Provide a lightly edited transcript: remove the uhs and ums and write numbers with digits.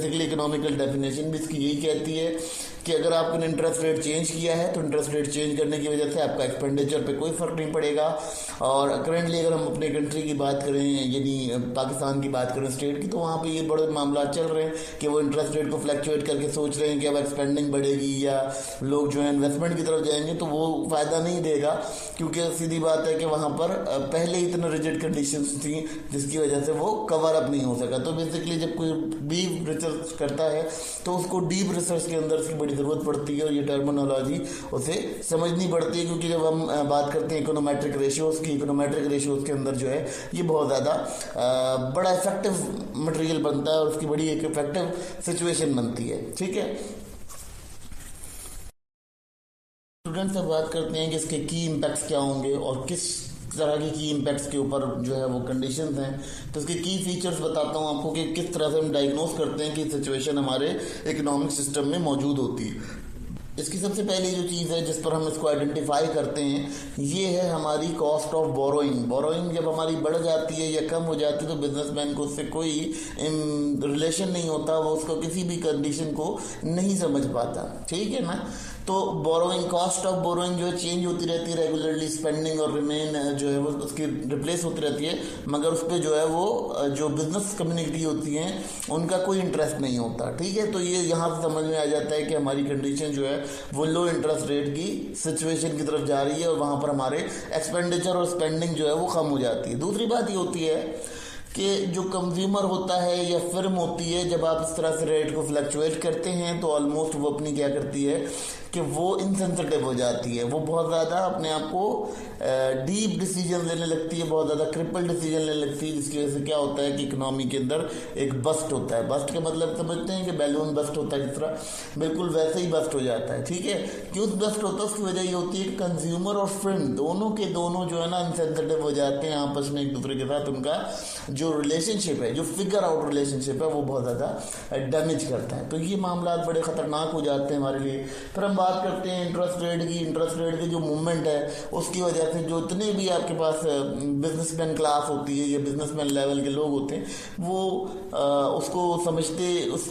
Basically economical definition भी इसकी यही कहती है कि अगर आपने इंटरेस्ट रेट चेंज किया है तो इंटरेस्ट रेट चेंज करने की वजह से आपका एक्सपेंडिचर पे कोई फर्क नहीं पड़ेगा। और करेंटली अगर हम अपने कंट्री की बात करें, यानी पाकिस्तान की बात करें, स्टेट की, तो वहाँ पे ये बड़े मामला चल रहे हैं कि वो इंटरेस्ट रेट को फ्लैक्चुएट करके सोच रहे हैं कि अब एक्सपेंडिंग बढ़ेगी या लोग जो है इन्वेस्टमेंट की तरफ जाएंगे, तो वो फ़ायदा नहीं देगा, क्योंकि सीधी बात है कि वहाँ पर पहले ही इतने रिजिड कंडीशंस थी जिसकी वजह से वो कवर अप नहीं हो सका। तो बेसिकली जब कोई डीप रिसर्च करता है तो उसको डीप रिसर्च के अंदर इसकी बड़ी ज़रूरत पड़ती है और ये टर्मिनोलॉजी उसे समझनी पड़ती है, क्योंकि जब हम बात करते हैं इकोनोमेट्रिक रेशियोज़ की, इकोनोमेट्रिक रेशियोज़ के अंदर जो है ये बहुत ज़्यादा बड़ा इफेक्टिव मटेरियल बनता है और उसकी बड़ी एक इफेक्टिव सिचुएशन बनती है। ठीक है, स्टूडेंट्स अब बात करते हैं कि इसके की इम्पैक्ट्स क्या होंगे और किस तरह की इम्पैक्ट्स के ऊपर जो है वो कंडीशंस हैं। तो इसके की फीचर्स बताता हूँ आपको कि किस तरह से हम डायग्नोस करते हैं कि सिचुएशन हमारे इकोनॉमिक सिस्टम में मौजूद होती है। इसकी सबसे पहली जो चीज़ है जिस पर हम इसको आइडेंटिफाई करते हैं ये है हमारी कॉस्ट ऑफ बोरोइंग। बोरोइंग जब हमारी बढ़ जाती है या कम हो जाती है तो बिजनेसमैन को उससे कोई रिलेशन नहीं होता, वो उसको किसी भी कंडीशन को नहीं समझ पाता। ठीक है ना, तो बोरोइंग, कॉस्ट ऑफ बोरोइंग जो है चेंज होती रहती है रेगुलरली, स्पेंडिंग और रिमेन जो है वो उसकी रिप्लेस होती रहती है, मगर उस पर जो है वो जो बिजनेस कम्युनिटी होती है उनका कोई इंटरेस्ट नहीं होता। ठीक है, तो ये यहाँ से समझ में आ जाता है कि हमारी कंडीशन जो है वो लो इंटरेस्ट रेट की सिचुएशन की तरफ जा रही है और वहाँ पर हमारे एक्सपेंडिचर और स्पेंडिंग जो है वो कम हो जाती है। दूसरी बात ये होती है कि जो कंज्यूमर होता है या फर्म होती है, जब आप इस तरह से रेट को फ्लक्चुएट करते हैं तो ऑलमोस्ट वो अपनी क्या करती है कि वो इनसेंसिटिव हो जाती है, वो बहुत ज़्यादा अपने आप को डीप डिसीजन लेने लगती है, बहुत ज़्यादा क्रिपल डिसीजन लेने लगती है, जिसकी वजह से क्या होता है कि इकोनॉमी के अंदर एक बस्ट होता है। बस्ट का मतलब समझते हैं कि बैलून बस्ट होता है जिस तरह, बिल्कुल वैसे ही बस्ट हो जाता है। ठीक है, क्यों बस्ट होता है उसकी वजह ये होती है कि कंज्यूमर और फर्म दोनों के दोनों जो है ना इनसेंसिटिव हो जाते हैं आपस में एक दूसरे के साथ। उनका जो रिलेशनशिप है, जो फिगर आउट रिलेशनशिप है, वो बहुत ज़्यादा डैमेज करता है। तो ये मामला बड़े ख़तरनाक हो जाते हैं हमारे लिए। फिर हम बात करते हैं इंटरेस्ट रेट की। इंटरेस्ट रेट की जो मूवमेंट है उसकी वजह से जो इतने भी आपके पास बिजनेसमैन क्लास होती है या बिजनेसमैन लेवल के लोग होते हैं वो उसको समझते, उसके